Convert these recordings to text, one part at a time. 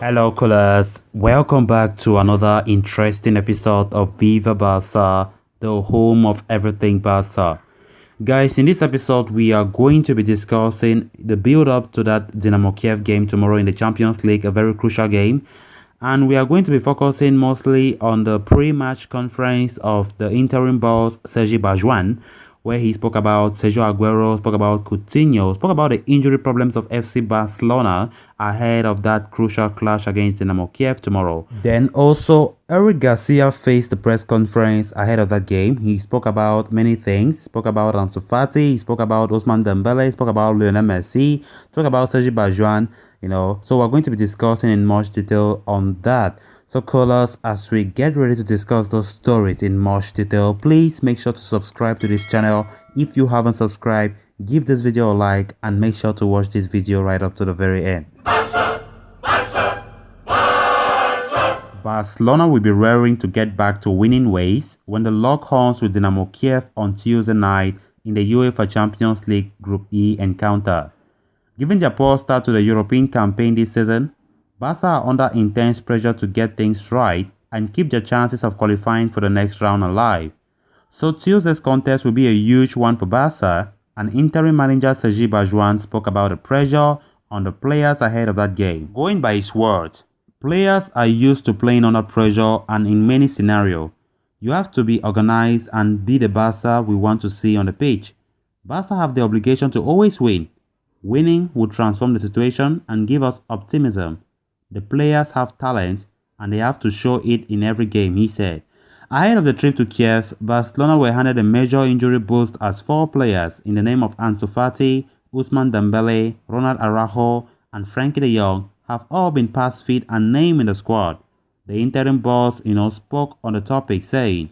Hello, callers. Welcome back to another interesting episode of Viva Barca, the home of everything Barca. Guys, in this episode, we are going to be discussing the build up to that Dynamo Kyiv game tomorrow in the Champions League, a very crucial game. And we are going to be focusing mostly on the pre match conference of the interim boss, Sergi Barjuan, where he spoke about Sergio Aguero, spoke about Coutinho, spoke about the injury problems of FC Barcelona ahead of that crucial clash against Dynamo Kyiv tomorrow. Then also, Eric Garcia faced the press conference ahead of that game. He spoke about many things, spoke about Ansu Fati, he spoke about Ousmane Dembele, spoke about Lionel Messi, spoke about Sergi Barjuan, so we're going to be discussing in much detail on that. So callers, as we get ready to discuss those stories in much detail, please make sure to subscribe to this channel. If you haven't subscribed, give this video a like and make sure to watch this video right up to the very end. Barcelona will be raring to get back to winning ways when they lock horns with Dynamo Kyiv on Tuesday night in the UEFA Champions League Group E encounter. Given their poor start to the European campaign this season, Barca are under intense pressure to get things right and keep their chances of qualifying for the next round alive. So Tuesday's contest will be a huge one for Barca, and interim manager Sergi Barjuan spoke about the pressure on the players ahead of that game. Going by his words, players are used to playing under pressure, and in many scenarios, you have to be organized and be the Barca we want to see on the pitch. Barca have the obligation to always win. Winning will transform the situation and give us optimism. The players have talent and they have to show it in every game, he said. Ahead of the trip to Kiev, Barcelona were handed a major injury boost as 4 players in the name of Ansu Fati, Ousmane Dembele, Ronald Araujo, and Frankie de Jong have all been past fit and named in the squad. The interim boss, spoke on the topic, saying,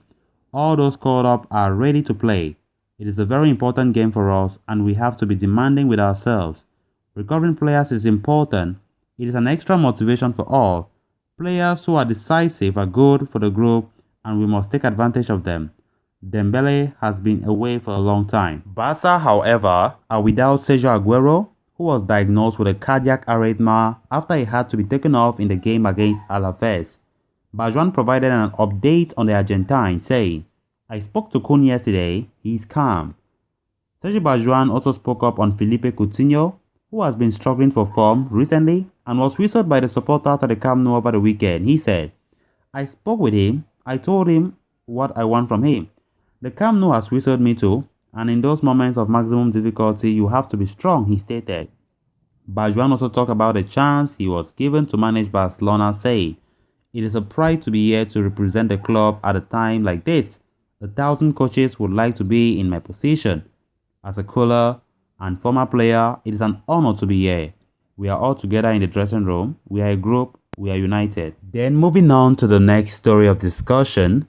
"All those called up are ready to play. It is a very important game for us and we have to be demanding with ourselves. Recovering players is important. It is an extra motivation for all. Players who are decisive are good for the group and we must take advantage of them. Dembele has been away for a long time." Barca, however, are without Sergio Aguero, who was diagnosed with a cardiac arrhythmia after he had to be taken off in the game against Alaves. Barjuan provided an update on the Argentine, saying, "I spoke to Kun yesterday. He is calm." Sergi Barjuan also spoke up on Philippe Coutinho, who has been struggling for form recently and was whistled by the supporters at the Camp Nou over the weekend. He said, "I spoke with him. I told him what I want from him. The Camp Nou has whistled me too, and in those moments of maximum difficulty, you have to be strong," he stated. Barjuan also talked about the chance he was given to manage Barcelona, saying, "It is a pride to be here to represent the club at a time like this. 1,000 coaches would like to be in my position. As a cooler and former player, it is an honor to be here. We are all together in the dressing room. We are a group. We are united." Then moving on to the next story of discussion,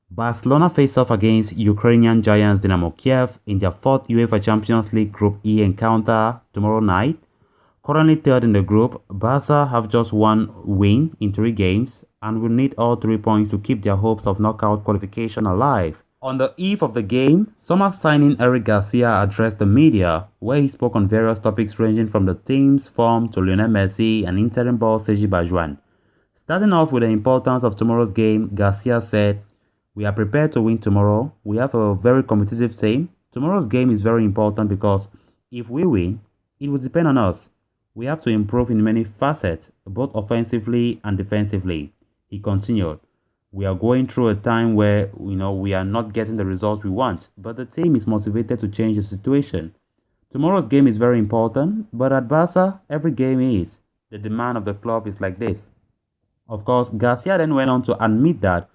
Barcelona face off against Ukrainian giants Dynamo Kyiv in their 4th UEFA Champions League Group E encounter tomorrow night. Currently 3rd in the group, Barca have just 1 win in 3 games and will need all 3 points to keep their hopes of knockout qualification alive. On the eve of the game, summer signing Eric Garcia addressed the media, where he spoke on various topics ranging from the team's form to Lionel Messi and interim boss Sergi Barjuan. Starting off with the importance of tomorrow's game, Garcia said, "We are prepared to win tomorrow. We have a very competitive team. Tomorrow's game is very important because if we win, it will depend on us. We have to improve in many facets, both offensively and defensively." He continued, "We are going through a time where, we are not getting the results we want, but the team is motivated to change the situation. Tomorrow's game is very important, but at Barca, every game is. The demand of the club is like this." Of course, Garcia then went on to admit that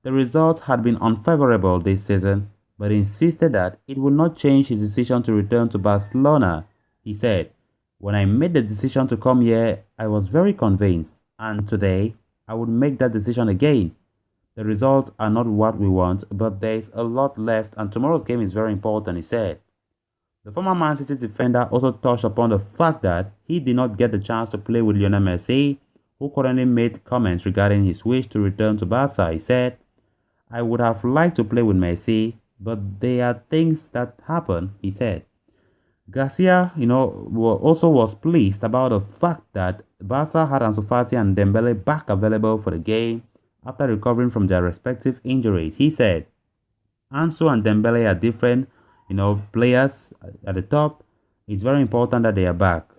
the results had been unfavorable this season, but insisted that it would not change his decision to return to Barcelona. He said, "When I made the decision to come here, I was very convinced, and today, I would make that decision again. The results are not what we want, but there is a lot left and tomorrow's game is very important," he said. The former Man City defender also touched upon the fact that he did not get the chance to play with Lionel Messi, who currently made comments regarding his wish to return to Barca. He said, "I would have liked to play with Messi, but there are things that happen," he said. Garcia, also was pleased about the fact that Barca had Ansu Fati and Dembele back available for the game after recovering from their respective injuries. He said, Ansu and Dembele are different, players at the top. It's very important that they are back.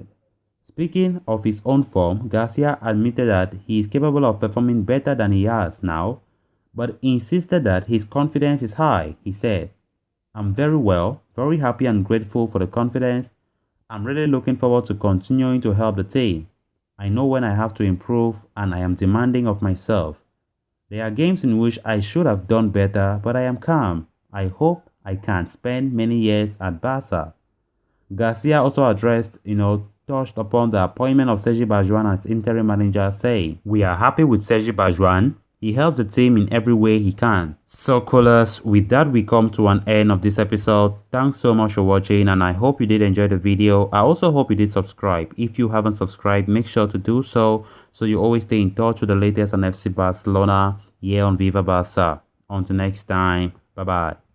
Speaking of his own form, Garcia admitted that he is capable of performing better than he has now, but insisted that his confidence is high. He said, I'm very well, very happy and grateful for the confidence. I'm really looking forward to continuing to help the team. I know when I have to improve and I am demanding of myself. There are games in which I should have done better, but I am calm. I hope I can spend many years at Barca. Garcia also touched upon the appointment of Sergi Barjuan as interim manager, saying, We are happy with Sergi Barjuan. He helps the team in every way he can. So callers, with that we come to an end of this episode. Thanks so much for watching and I hope you did enjoy the video. I also hope you did subscribe. If you haven't subscribed, make sure to do so you always stay in touch with the latest on FC Barcelona here on Viva Barca. Until next time, bye bye.